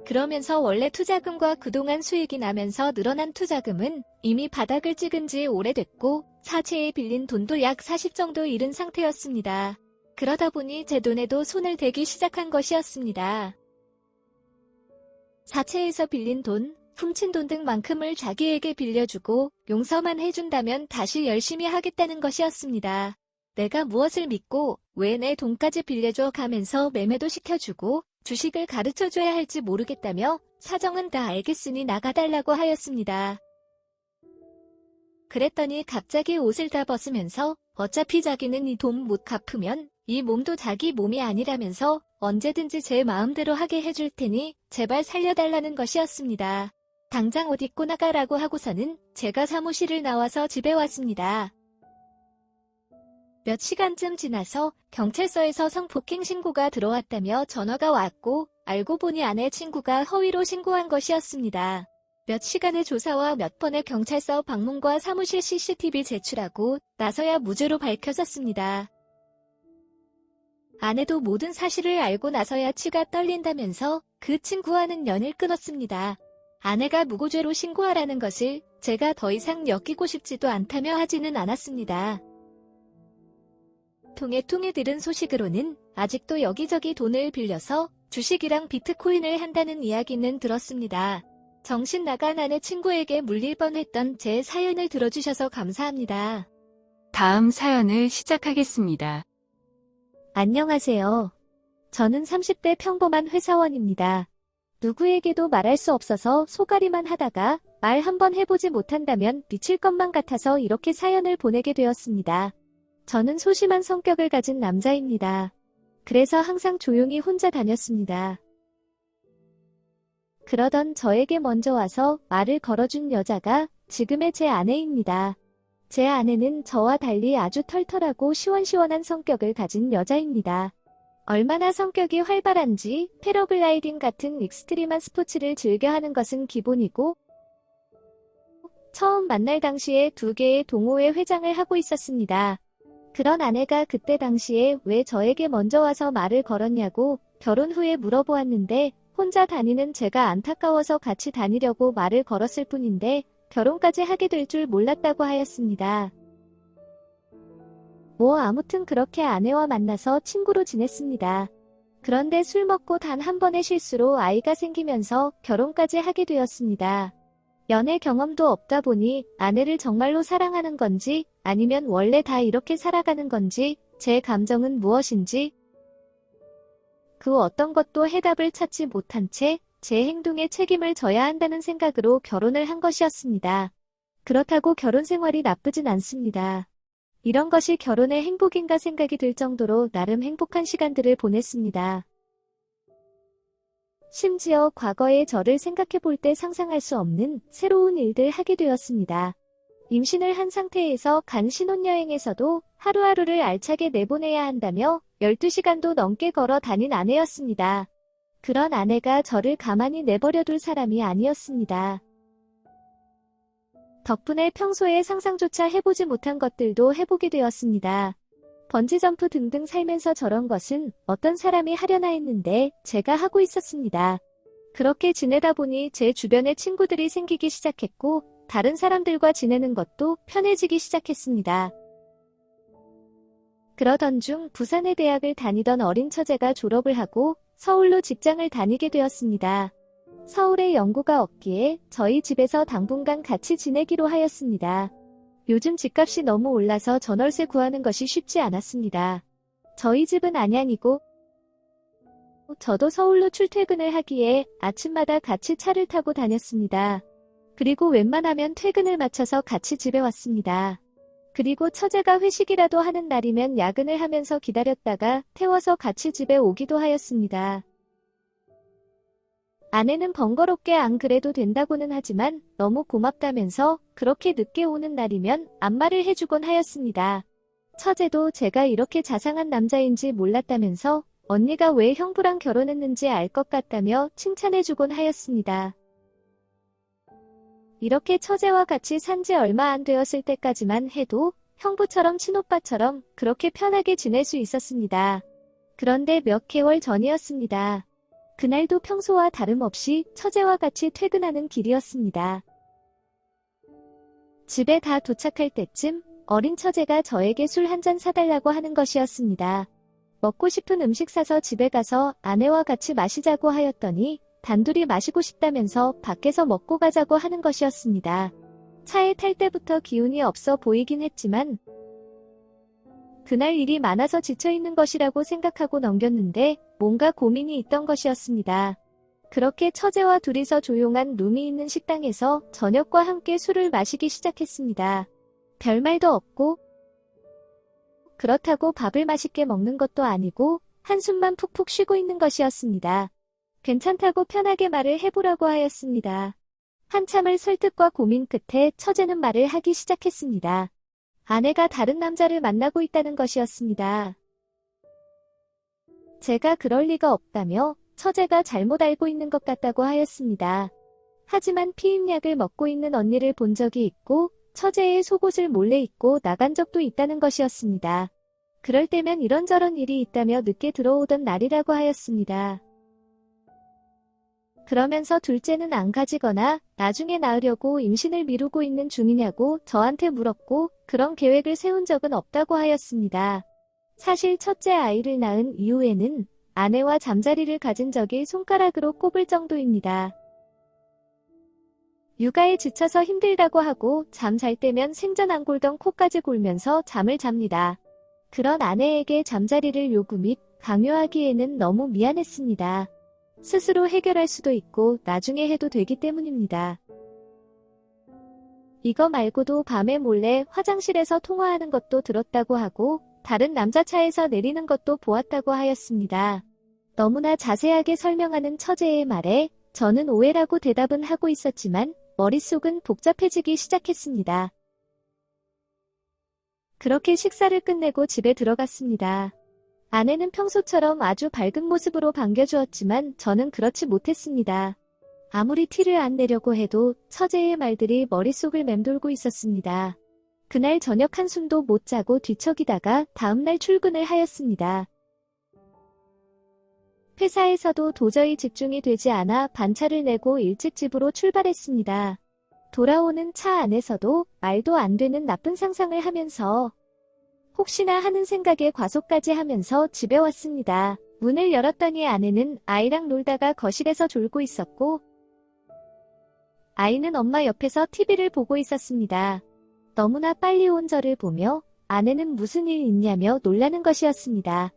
그러면서 원래 투자금과 그동안 수익이 나면서 늘어난 투자금은 이미 바닥을 찍은 지 오래됐고 사채에 빌린 돈도 약 40 정도 잃은 상태였습니다. 그러다 보니 제 돈에도 손을 대기 시작한 것이었습니다. 사채에서 빌린 돈, 훔친 돈 등만큼을 자기에게 빌려주고 용서만 해준다면 다시 열심히 하겠다는 것이었습니다. 내가 무엇을 믿고 왜 내 돈까지 빌려줘 가면서 매매도 시켜주고 주식을 가르쳐줘야 할지 모르겠다며 사정은 다 알겠으니 나가달라고 하였습니다. 그랬더니 갑자기 옷을 다 벗으면서 어차피 자기는 이 돈 못 갚으면 이 몸도 자기 몸이 아니라면서 언제든지 제 마음대로 하게 해줄 테니 제발 살려달라는 것이었습니다. 당장 옷 입고 나가라고 하고서는 제가 사무실을 나와서 집에 왔습니다. 몇 시간쯤 지나서 경찰서에서 성폭행 신고가 들어왔다며 전화가 왔고 알고 보니 아내 친구가 허위로 신고한 것이었습니다. 몇 시간의 조사와 몇 번의 경찰서 방문과 사무실 CCTV 제출하고 나서야 무죄로 밝혀졌습니다. 아내도 모든 사실을 알고 나서야 치가 떨린다면서 그 친구와는 연을 끊었습니다. 아내가 무고죄로 신고하라는 것을 제가 더 이상 엮이고 싶지도 않다며 하지는 않았습니다. 통해 들은 소식으로는 아직도 여기저기 돈을 빌려서 주식이랑 비트코인을 한다는 이야기는 들었습니다. 정신 나간 아내 친구에게 물릴 뻔했던 제 사연을 들어주셔서 감사합니다. 다음 사연을 시작하겠습니다. 안녕하세요. 저는 30대 평범한 회사원입니다. 누구에게도 말할 수 없어서 소가리만 하다가 말 한번 해보지 못한다면 미칠 것만 같아서 이렇게 사연을 보내게 되었습니다. 저는 소심한 성격을 가진 남자입니다. 그래서 항상 조용히 혼자 다녔습니다. 그러던 저에게 먼저 와서 말을 걸어준 여자가 지금의 제 아내입니다. 제 아내는 저와 달리 아주 털털하고 시원시원한 성격을 가진 여자입니다. 얼마나 성격이 활발한지 패러글라이딩 같은 익스트림한 스포츠를 즐겨하는 것은 기본이고 처음 만날 당시에 2개의 동호회 회장을 하고 있었습니다. 그런 아내가 그때 당시에 왜 저에게 먼저 와서 말을 걸었냐고 결혼 후에 물어보았는데 혼자 다니는 제가 안타까워서 같이 다니려고 말을 걸었을 뿐인데 결혼까지 하게 될 줄 몰랐다고 하였습니다. 아무튼 그렇게 아내와 만나서 친구로 지냈습니다. 그런데 술 먹고 단 한 번의 실수로 아이가 생기면서 결혼까지 하게 되었습니다. 연애 경험도 없다 보니 아내를 정말로 사랑하는 건지 아니면 원래 다 이렇게 살아가는 건지 제 감정은 무엇인지 그 어떤 것도 해답을 찾지 못한 채 제 행동에 책임을 져야 한다는 생각으로 결혼을 한 것이었습니다. 그렇다고 결혼 생활이 나쁘진 않습니다. 이런 것이 결혼의 행복인가 생각이 들 정도로 나름 행복한 시간들을 보냈습니다. 심지어 과거의 저를 생각해 볼 때 상상할 수 없는 새로운 일들 하게 되었습니다. 임신을 한 상태에서 간 신혼여행에서도 하루하루를 알차게 내보내야 한다며 12시간도 넘게 걸어 다닌 아내였습니다. 그런 아내가 저를 가만히 내버려둘 사람이 아니었습니다. 덕분에 평소에 상상조차 해보지 못한 것들도 해보게 되었습니다. 번지점프 등등 살면서 저런 것은 어떤 사람이 하려나 했는데 제가 하고 있었습니다. 그렇게 지내다 보니 제 주변에 친구들이 생기기 시작했고 다른 사람들과 지내는 것도 편해지기 시작했습니다. 그러던 중 부산의 대학을 다니던 어린 처제가 졸업을 하고 서울로 직장을 다니게 되었습니다. 서울에 연고가 없기에 저희 집에서 당분간 같이 지내기로 하였습니다. 요즘 집값이 너무 올라서 전월세 구하는 것이 쉽지 않았습니다. 저희 집은 안양이고 저도 서울로 출퇴근을 하기에 아침마다 같이 차를 타고 다녔습니다. 그리고 웬만하면 퇴근을 마쳐서 같이 집에 왔습니다. 그리고 처제가 회식이라도 하는 날이면 야근을 하면서 기다렸다가 태워서 같이 집에 오기도 하였습니다. 아내는 번거롭게 안 그래도 된다고는 하지만 너무 고맙다면서 그렇게 늦게 오는 날이면 안마를 해주곤 하였습니다. 처제도 제가 이렇게 자상한 남자인지 몰랐다면서 언니가 왜 형부랑 결혼했는지 알 것 같다며 칭찬해주곤 하였습니다. 이렇게 처제와 같이 산지 얼마 안 되었을 때까지만 해도 형부처럼 친오빠처럼 그렇게 편하게 지낼 수 있었습니다. 그런데 몇 개월 전이었습니다. 그날도 평소와 다름없이 처제와 같이 퇴근하는 길이었습니다. 집에 다 도착할 때쯤 어린 처제가 저에게 술 한 잔 사달라고 하는 것이었습니다. 먹고 싶은 음식 사서 집에 가서 아내와 같이 마시자고 하였더니 단둘이 마시고 싶다면서 밖에서 먹고 가자고 하는 것이었습니다. 차에 탈 때부터 기운이 없어 보이긴 했지만 그날 일이 많아서 지쳐있는 것이라고 생각하고 넘겼는데 뭔가 고민이 있던 것이었습니다. 그렇게 처제와 둘이서 조용한 룸이 있는 식당에서 저녁과 함께 술을 마시기 시작했습니다. 별말도 없고 그렇다고 밥을 맛있게 먹는 것도 아니고 한숨만 푹푹 쉬고 있는 것이었습니다. 괜찮다고 편하게 말을 해보라고 하였습니다. 한참을 설득과 고민 끝에 처제는 말을 하기 시작했습니다. 아내가 다른 남자를 만나고 있다는 것이었습니다. 제가 그럴 리가 없다며 처제가 잘못 알고 있는 것 같다고 하였습니다. 하지만 피임약을 먹고 있는 언니를 본 적이 있고 처제의 속옷을 몰래 입고 나간 적도 있다는 것이었습니다. 그럴 때면 이런저런 일이 있다며 늦게 들어오던 날이라고 하였습니다. 그러면서 둘째는 안 가지거나 나중에 낳으려고 임신을 미루고 있는 중이냐고 저한테 물었고 그런 계획을 세운 적은 없다고 하였습니다. 사실 첫째 아이를 낳은 이후에는 아내와 잠자리를 가진 적이 손가락으로 꼽을 정도입니다. 육아에 지쳐서 힘들다고 하고 잠 잘 때면 생전 안 골던 코까지 골면서 잠을 잡니다. 그런 아내에게 잠자리를 요구 및 강요하기에는 너무 미안했습니다. 스스로 해결할 수도 있고 나중에 해도 되기 때문입니다. 이거 말고도 밤에 몰래 화장실에서 통화하는 것도 들었다고 하고 다른 남자 차에서 내리는 것도 보았다고 하였습니다. 너무나 자세하게 설명하는 처제의 말에 저는 오해라고 대답은 하고 있었지만 머릿속은 복잡해지기 시작했습니다. 그렇게 식사를 끝내고 집에 들어갔습니다. 아내는 평소처럼 아주 밝은 모습으로 반겨주었지만 저는 그렇지 못했습니다. 아무리 티를 안 내려고 해도 처제의 말들이 머릿속을 맴돌고 있었습니다. 그날 저녁 한숨도 못 자고 뒤척이다가 다음날 출근을 하였습니다. 회사에서도 도저히 집중이 되지 않아 반차를 내고 일찍 집으로 출발했습니다. 돌아오는 차 안에서도 말도 안 되는 나쁜 상상을 하면서 혹시나 하는 생각에 과속까지 하면서 집에 왔습니다. 문을 열었더니 아내는 아이랑 놀다가 거실에서 졸고 있었고 아이는 엄마 옆에서 TV를 보고 있었습니다. 너무나 빨리 온 저를 보며 아내는 무슨 일 있냐며 놀라는 것이었습니다.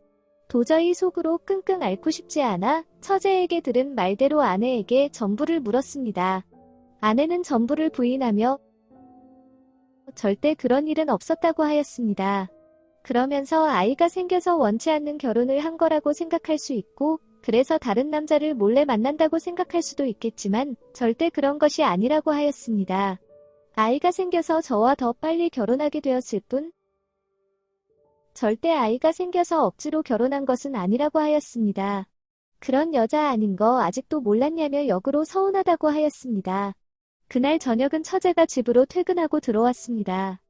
도저히 속으로 끙끙 앓고 싶지 않아 처제에게 들은 말대로 아내에게 전부를 물었습니다. 아내는 전부를 부인하며 절대 그런 일은 없었다고 하였습니다. 그러면서 아이가 생겨서 원치 않는 결혼을 한 거라고 생각할 수 있고 그래서 다른 남자를 몰래 만난다고 생각할 수도 있겠지만 절대 그런 것이 아니라고 하였습니다. 아이가 생겨서 저와 더 빨리 결혼하게 되었을 뿐 절대 아이가 생겨서 억지로 결혼한 것은 아니라고 하였습니다. 그런 여자 아닌 거 아직도 몰랐냐며 역으로 서운하다고 하였습니다. 그날 저녁은 처제가 집으로 퇴근하고 들어왔습니다.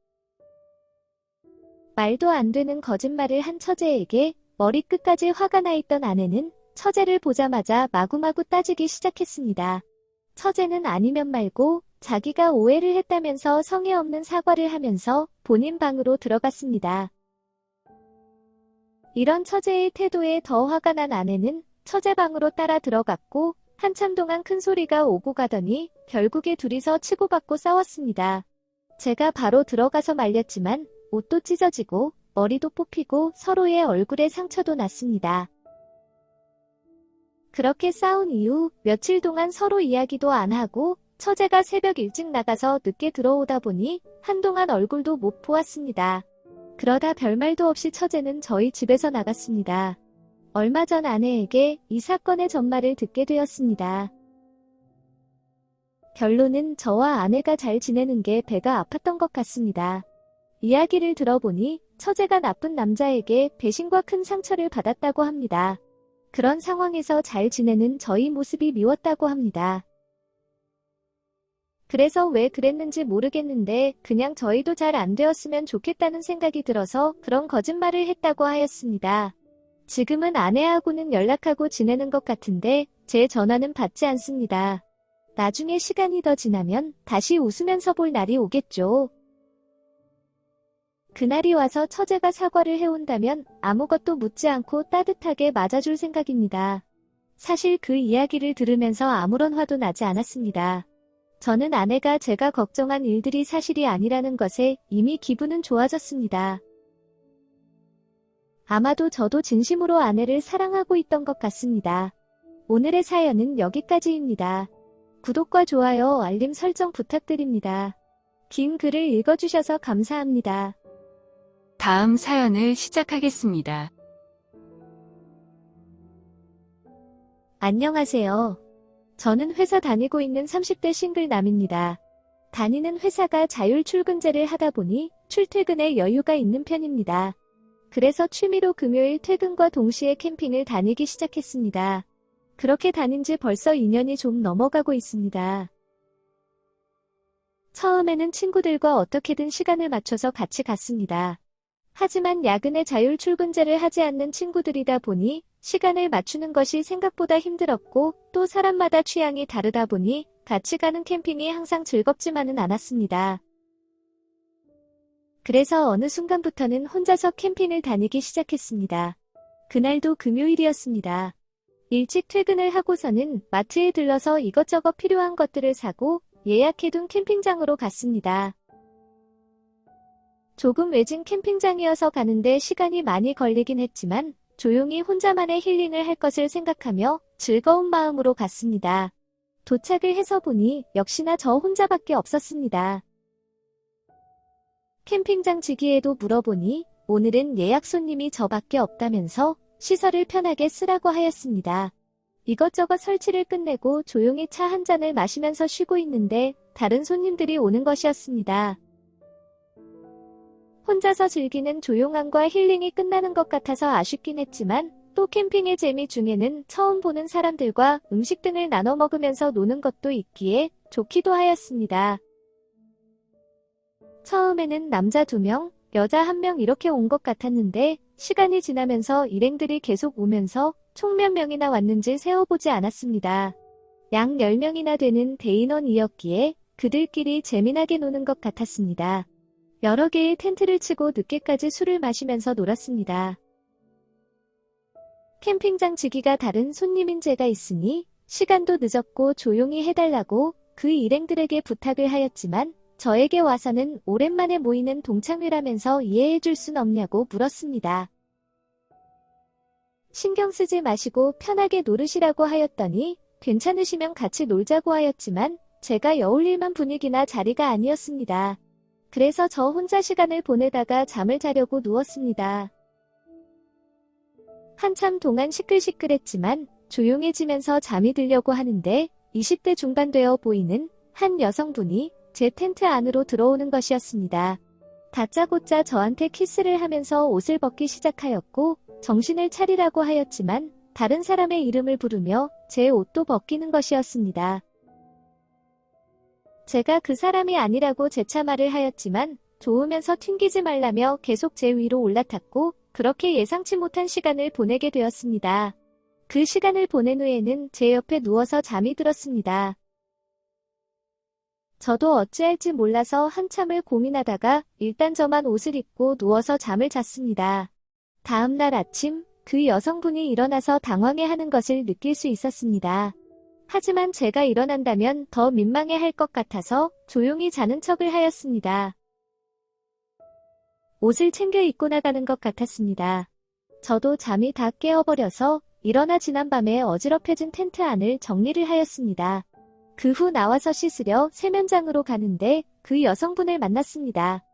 말도 안 되는 거짓말을 한 처제에게 머리끝까지 화가 나 있던 아내는 처제를 보자마자 마구마구 따지기 시작했습니다. 처제는 아니면 말고 자기가 오해를 했다면서 성의 없는 사과를 하면서 본인 방으로 들어갔습니다. 이런 처제의 태도에 더 화가 난 아내는 처제 방으로 따라 들어갔고 한참 동안 큰 소리가 오고 가더니 결국에 둘이서 치고받고 싸웠습니다. 제가 바로 들어가서 말렸지만 옷도 찢어지고 머리도 뽑히고 서로의 얼굴에 상처도 났습니다. 그렇게 싸운 이후 며칠 동안 서로 이야기도 안 하고 처제가 새벽 일찍 나가서 늦게 들어오다 보니 한동안 얼굴도 못 보았습니다. 그러다 별말도 없이 처제는 저희 집에서 나갔습니다. 얼마 전 아내에게 이 사건의 전말을 듣게 되었습니다. 결론은 저와 아내가 잘 지내는 게 배가 아팠던 것 같습니다. 이야기를 들어보니 처제가 나쁜 남자에게 배신과 큰 상처를 받았다고 합니다. 그런 상황에서 잘 지내는 저희 모습이 미웠다고 합니다. 그래서 왜 그랬는지 모르겠는데 그냥 저희도 잘 안 되었으면 좋겠다는 생각이 들어서 그런 거짓말을 했다고 하였습니다. 지금은 아내하고는 연락하고 지내는 것 같은데 제 전화는 받지 않습니다. 나중에 시간이 더 지나면 다시 웃으면서 볼 날이 오겠죠. 그날이 와서 처제가 사과를 해온다면 아무것도 묻지 않고 따뜻하게 맞아줄 생각입니다. 사실 그 이야기를 들으면서 아무런 화도 나지 않았습니다. 저는 아내가 제가 걱정한 일들이 사실이 아니라는 것에 이미 기분은 좋아졌습니다. 아마도 저도 진심으로 아내를 사랑하고 있던 것 같습니다. 오늘의 사연은 여기까지입니다. 구독과 좋아요, 알림 설정 부탁드립니다. 긴 글을 읽어주셔서 감사합니다. 다음 사연을 시작하겠습니다. 안녕하세요. 저는 회사 다니고 있는 30대 싱글남입니다. 다니는 회사가 자율 출근제를 하다 보니 출퇴근에 여유가 있는 편입니다. 그래서 취미로 금요일 퇴근과 동시에 캠핑을 다니기 시작했습니다. 그렇게 다닌 지 벌써 2년이 좀 넘어가고 있습니다. 처음에는 친구들과 어떻게든 시간을 맞춰서 같이 갔습니다. 하지만 야근에 자율 출근제를 하지 않는 친구들이다 보니 시간을 맞추는 것이 생각보다 힘들었고 또 사람마다 취향이 다르다 보니 같이 가는 캠핑이 항상 즐겁지만은 않았습니다. 그래서 어느 순간부터는 혼자서 캠핑을 다니기 시작했습니다. 그날도 금요일이었습니다. 일찍 퇴근을 하고서는 마트에 들러서 이것저것 필요한 것들을 사고 예약해둔 캠핑장으로 갔습니다. 조금 외진 캠핑장이어서 가는데 시간이 많이 걸리긴 했지만 조용히 혼자만의 힐링을 할 것을 생각하며 즐거운 마음으로 갔습니다. 도착을 해서 보니 역시나 저 혼자밖에 없었습니다. 캠핑장 지기에도 물어보니 오늘은 예약 손님이 저밖에 없다면서 시설을 편하게 쓰라고 하였습니다. 이것저것 설치를 끝내고 조용히 차 한 잔을 마시면서 쉬고 있는데 다른 손님들이 오는 것이었습니다. 혼자서 즐기는 조용함과 힐링이 끝나는 것 같아서 아쉽긴 했지만 또 캠핑의 재미 중에는 처음 보는 사람들과 음식 등을 나눠 먹으면서 노는 것도 있기에 좋기도 하였습니다. 처음에는 남자 2명, 여자 1명 이렇게 온 것 같았는데 시간이 지나면서 일행들이 계속 오면서 총 몇 명이나 왔는지 세어보지 않았습니다. 약 10명이나 되는 대인원이었기에 그들끼리 재미나게 노는 것 같았습니다. 여러 개의 텐트를 치고 늦게까지 술을 마시면서 놀았습니다. 캠핑장 지기가 다른 손님인 제가 있으니 시간도 늦었고 조용히 해달라고 그 일행들에게 부탁을 하였지만 저에게 와서는 오랜만에 모이는 동창회라면서 이해해줄 순 없냐고 물었습니다. 신경 쓰지 마시고 편하게 노르시라고 하였더니 괜찮으시면 같이 놀자고 하였지만 제가 여울릴만 분위기나 자리가 아니었습니다. 그래서 저 혼자 시간을 보내다가 잠을 자려고 누웠습니다. 한참 동안 시끌시끌했지만 조용해지면서 잠이 들려고 하는데 20대 중반 되어 보이는 한 여성분이 제 텐트 안으로 들어오는 것이었습니다. 다짜고짜 저한테 키스를 하면서 옷을 벗기 시작하였고 정신을 차리라고 하였지만 다른 사람의 이름을 부르며 제 옷도 벗기는 것이었습니다. 제가 그 사람이 아니라고 재차 말을 하였지만 좋으면서 튕기지 말라며 계속 제 위로 올라탔고 그렇게 예상치 못한 시간을 보내게 되었습니다. 그 시간을 보낸 후에는 제 옆에 누워서 잠이 들었습니다. 저도 어찌할지 몰라서 한참을 고민하다가 일단 저만 옷을 입고 누워서 잠을 잤습니다. 다음 날 아침 그 여성분이 일어나서 당황해하는 것을 느낄 수 있었습니다. 하지만 제가 일어난다면 더 민망해할 것 같아서 조용히 자는 척을 하였습니다. 옷을 챙겨 입고 나가는 것 같았습니다. 저도 잠이 다 깨어버려서 일어나 지난밤에 어지럽혀진 텐트 안을 정리를 하였습니다. 그 후 나와서 씻으려 세면장으로 가는데 그 여성분을 만났습니다.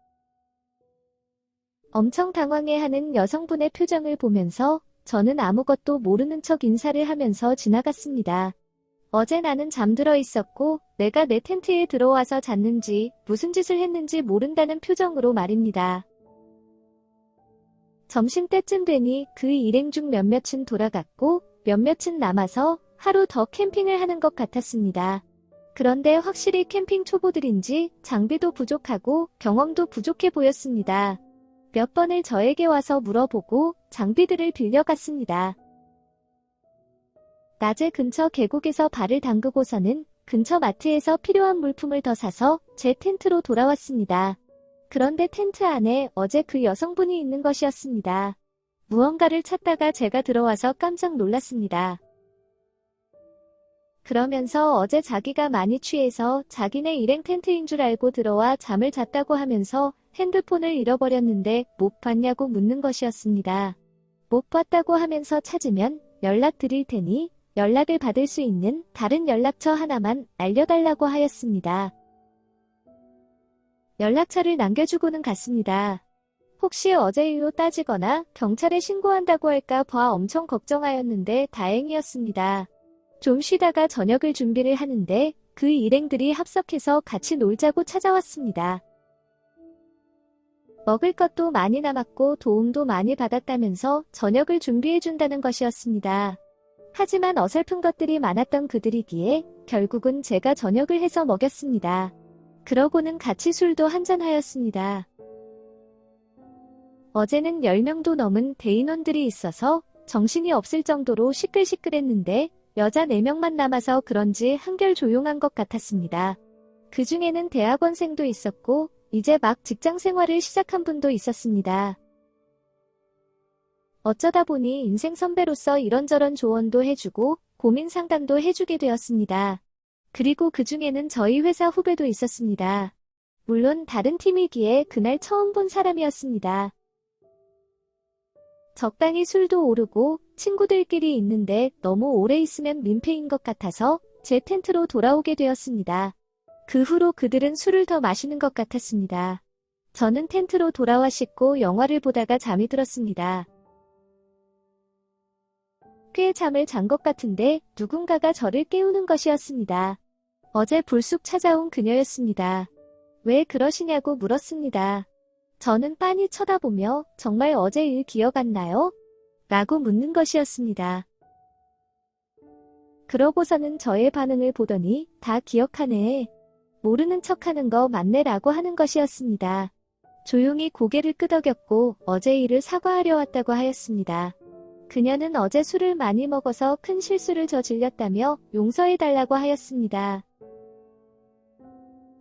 엄청 당황해하는 여성분의 표정을 보면서 저는 아무것도 모르는 척 인사를 하면서 지나갔습니다. 어제 나는 잠들어 있었고 내가 내 텐트에 들어와서 잤는지 무슨 짓을 했는지 모른다는 표정으로 말입니다. 점심때쯤 되니 그 일행 중 몇몇은 돌아갔고 몇몇은 남아서 하루 더 캠핑을 하는 것 같았습니다. 그런데 확실히 캠핑 초보들인지 장비도 부족하고 경험도 부족해 보였습니다. 몇 번을 저에게 와서 물어보고 장비들을 빌려갔습니다. 낮에 근처 계곡에서 발을 담그고서는 근처 마트에서 필요한 물품을 더 사서 제 텐트로 돌아왔습니다. 그런데 텐트 안에 어제 그 여성분이 있는 것이었습니다. 무언가를 찾다가 제가 들어와서 깜짝 놀랐습니다. 그러면서 어제 자기가 많이 취해서 자기네 일행 텐트인 줄 알고 들어와 잠을 잤다고 하면서 핸드폰을 잃어버렸는데 못 봤냐고 묻는 것이었습니다. 못 봤다고 하면서 찾으면 연락드릴 테니 연락을 받을 수 있는 다른 연락처 하나만 알려달라고 하였습니다. 연락처를 남겨주고는 갔습니다. 혹시 어제 일로 따지거나 경찰에 신고한다고 할까 봐 엄청 걱정하였는데 다행이었습니다. 좀 쉬다가 저녁을 준비를 하는데 그 일행들이 합석해서 같이 놀자고 찾아왔습니다. 먹을 것도 많이 남았고 도움도 많이 받았다면서 저녁을 준비해준다는 것이었습니다. 하지만 어설픈 것들이 많았던 그들이기에 결국은 제가 저녁을 해서 먹였습니다. 그러고는 같이 술도 한잔하였습니다. 어제는 10명도 넘은 대인원들이 있어서 정신이 없을 정도로 시끌시끌했는데 여자 4명만 남아서 그런지 한결 조용한 것 같았습니다. 그 중에는 대학원생도 있었고 이제 막 직장 생활을 시작한 분도 있었습니다. 어쩌다 보니 인생 선배로서 이런저런 조언도 해주고 고민 상담도 해주게 되었습니다. 그리고 그 중에는 저희 회사 후배도 있었습니다. 물론 다른 팀이기에 그날 처음 본 사람이었습니다. 적당히 술도 오르고 친구들끼리 있는데 너무 오래 있으면 민폐인 것 같아서 제 텐트로 돌아오게 되었습니다. 그 후로 그들은 술을 더 마시는 것 같았습니다. 저는 텐트로 돌아와 씻고 영화를 보다가 잠이 들었습니다. 꽤 잠을 잔 것 같은데 누군가가 저를 깨우는 것이었습니다. 어제 불쑥 찾아온 그녀였습니다. 왜 그러시냐고 물었습니다. 저는 빤히 쳐다보며 정말 어제 일 기억 안 나요? 라고 묻는 것이었습니다. 그러고서는 저의 반응을 보더니 다 기억하네. 모르는 척하는 거 맞네 라고 하는 것이었습니다. 조용히 고개를 끄덕였고 어제 일을 사과하려 왔다고 하였습니다. 그녀는 어제 술을 많이 먹어서 큰 실수를 저질렀다며 용서해달라고 하였습니다.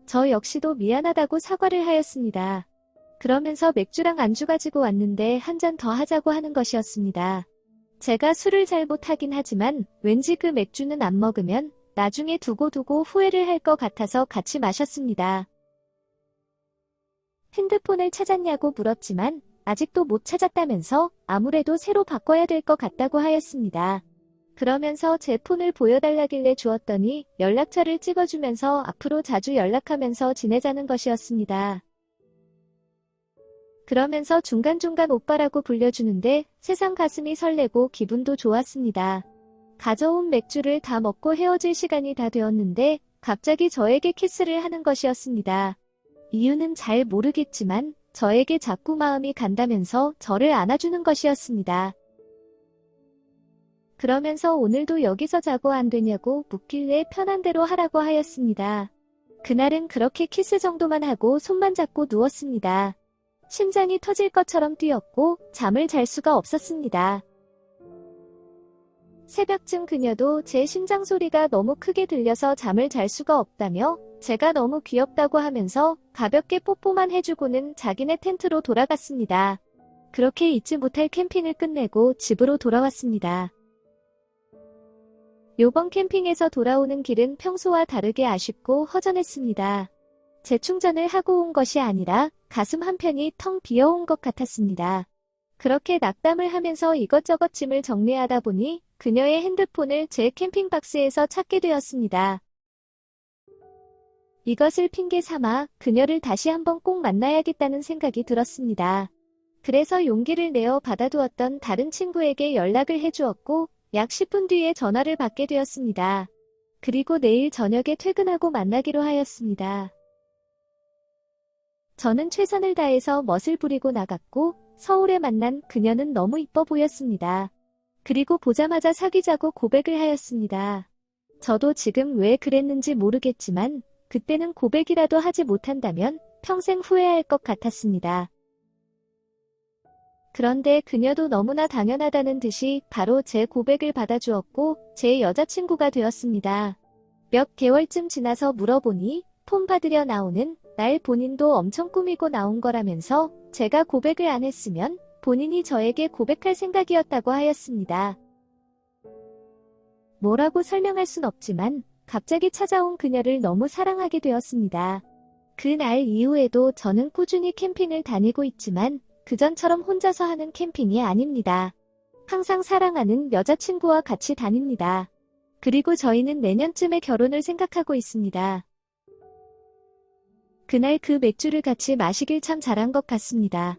저 역시도 미안하다고 사과를 하였습니다. 그러면서 맥주랑 안주 가지고 왔는데 한 잔 더 하자고 하는 것이었습니다. 제가 술을 잘 못하긴 하지만 왠지 그 맥주는 안 먹으면 나중에 두고 후회를 할 것 같아서 같이 마셨습니다. 핸드폰을 찾았냐고 물었지만 아직도 못 찾았다면서 아무래도 새로 바꿔야 될 것 같다고 하였습니다. 그러면서 제 폰을 보여달라길래 주었더니 연락처를 찍어주면서 앞으로 자주 연락하면서 지내자는 것이었습니다. 그러면서 중간중간 오빠라고 불려주는데 세상 가슴이 설레고 기분도 좋았습니다. 가져온 맥주를 다 먹고 헤어질 시간이 다 되었는데 갑자기 저에게 키스를 하는 것이었습니다. 이유는 잘 모르겠지만 저에게 자꾸 마음이 간다면서 저를 안아주는 것이었습니다. 그러면서 오늘도 여기서 자고 안 되냐고 묻길래 편한 대로 하라고 하였습니다. 그날은 그렇게 키스 정도만 하고 손만 잡고 누웠습니다. 심장이 터질 것처럼 뛰었고 잠을 잘 수가 없었습니다. 새벽쯤 그녀도 제 심장 소리가 너무 크게 들려서 잠을 잘 수가 없다며 제가 너무 귀엽다고 하면서 가볍게 뽀뽀만 해주고는 자기네 텐트로 돌아갔습니다. 그렇게 잊지 못할 캠핑을 끝내고 집으로 돌아왔습니다. 요번 캠핑에서 돌아오는 길은 평소와 다르게 아쉽고 허전했습니다. 재충전을 하고 온 것이 아니라 가슴 한편이 텅 비어온 것 같았습니다. 그렇게 낙담을 하면서 이것저것 짐을 정리하다 보니 그녀의 핸드폰을 제 캠핑박스에서 찾게 되었습니다. 이것을 핑계 삼아 그녀를 다시 한번 꼭 만나야겠다는 생각이 들었습니다. 그래서 용기를 내어 받아두었던 다른 친구에게 연락을 해주었고 약 10분 뒤에 전화를 받게 되었습니다. 그리고 내일 저녁에 퇴근하고 만나기로 하였습니다. 저는 최선을 다해서 멋을 부리고 나갔고 서울에 만난 그녀는 너무 이뻐 보였습니다. 그리고 보자마자 사귀자고 고백을 하였습니다. 저도 지금 왜 그랬는지 모르겠지만 그때는 고백이라도 하지 못한다면 평생 후회할 것 같았습니다. 그런데 그녀도 너무나 당연하다는 듯이 바로 제 고백을 받아주었고 제 여자친구가 되었습니다. 몇 개월쯤 지나서 물어보니 폰 받으려 나오는 날 본인도 엄청 꾸미고 나온 거라면서 제가 고백을 안 했으면 본인이 저에게 고백할 생각이었다고 하였습니다. 뭐라고 설명할 순 없지만 갑자기 찾아온 그녀를 너무 사랑하게 되었습니다. 그날 이후에도 저는 꾸준히 캠핑을 다니고 있지만 그전처럼 혼자서 하는 캠핑이 아닙니다. 항상 사랑하는 여자친구와 같이 다닙니다. 그리고 저희는 내년쯤에 결혼을 생각하고 있습니다. 그날 그 맥주를 같이 마시길 참 잘한 것 같습니다.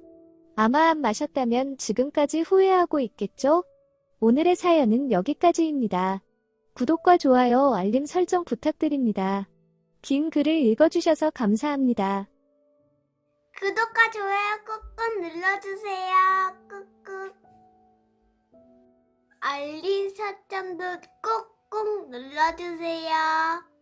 아마 안 마셨다면 지금까지 후회하고 있겠죠? 오늘의 사연은 여기까지입니다. 구독과 좋아요, 알림 설정 부탁드립니다. 긴 글을 읽어주셔서 감사합니다. 구독과 좋아요 꾹꾹 눌러주세요. 꾹꾹. 알림 설정도 꾹꾹 눌러주세요.